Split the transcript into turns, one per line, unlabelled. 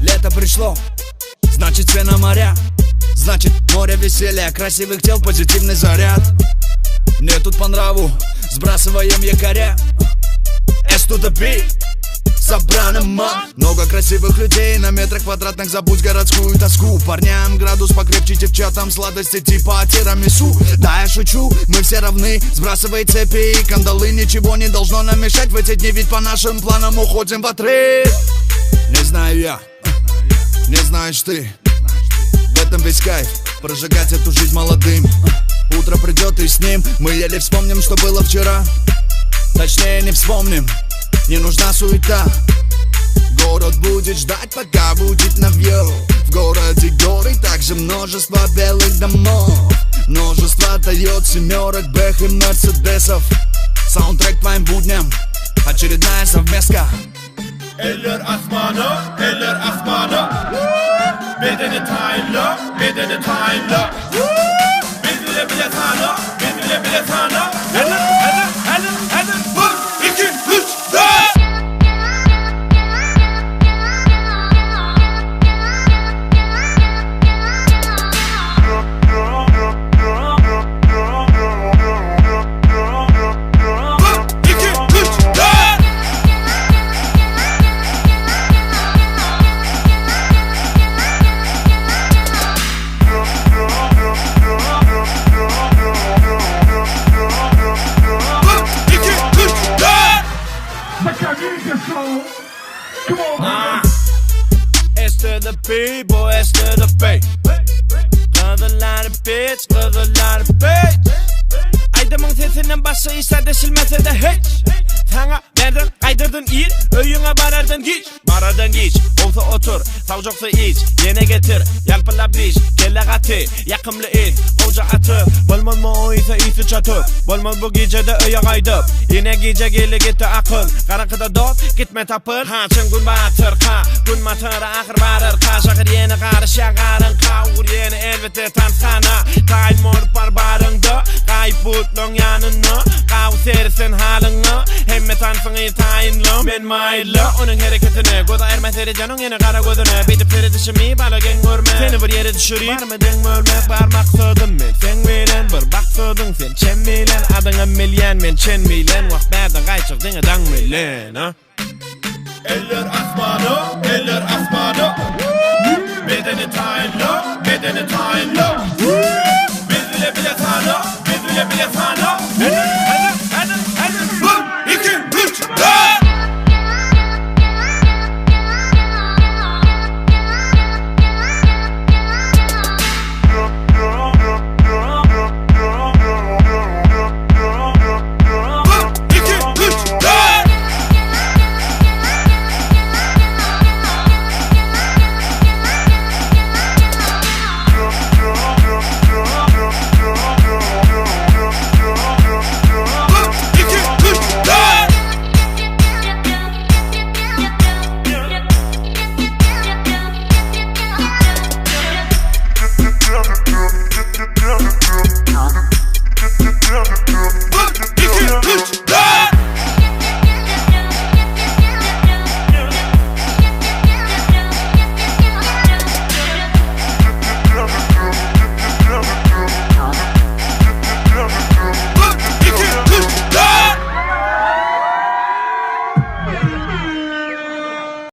Лето пришло, значит цвена моря. Значит море веселья, красивых тел, позитивный заряд. Мне тут по нраву, сбрасываем якоря. S to the B, собраным ман. Много красивых людей на метрах квадратных, забудь городскую тоску. Парням градус покрепче, девчатам сладости типа тирамису. Да, я шучу, мы все равны, сбрасывай цепи и кандалы. Ничего не должно нам мешать в эти дни, ведь по нашим планам уходим в отрыв. Не знаю я, не знаешь ты, в этом весь кайф, прожигать эту жизнь молодым. Утро придет и с ним мы еле вспомним, что было вчера. Точнее не вспомним, не нужна суета. Город будет ждать, пока будет навье. В городе горы, также множество белых домов. Множество Тойот, семерок, Бэх и Мерседесов. Саундтрек твоим будням, очередная совместка.
Eller asmana, bedeni tayinla, bedeni tayinla. Bedile bile sana, bedile bile sana. Hadi, vur, 2, 3, 4.
S to the B, boy, S to the B. Kızılar bitch, kızılar bitch. Aydamın sesinden başı ise deşilmese de hiç. Sana nereden kaydırdın iyi, öyüne barardın geç. Barardın geç, olsa otur, savcoksa iç. Yine getir, yalpıla biş, kelle katı, yakımlı it. Koca atı, bolmaz mı o ise iyisi çatı. Bolmaz bu gecede öye kaydıp. Yine gece geli gitti akıl. Karanlıkta dot, gitme tapır. Haçın gün batır ka, gün matır ahır varır ka. Şakır yeni karışan karın ka. Uğur yeni elbette tam sana. Kayıp mor barbarında, kayıp butlun yanına. Kavu serisen halına, hemme tansını tayinlım. Ben maylı, onun hareketine goda ermezleri canın yine kara gözüne. Bitip seri dışımı bala gen görme. Seni bir yere düşüreyim. Var mı den görmek var maksadım men. Sen bilen bir baksudun sen çen bilen. Adına milyen men çen bilen. Vakberden kayçık dine dan milen ha.
Eller asmana, bedeni tayinla, bedeni tayinla. Bedile bile sana, bedile bile sana. Hadi, vur, 2, 3, 4.
Yeah.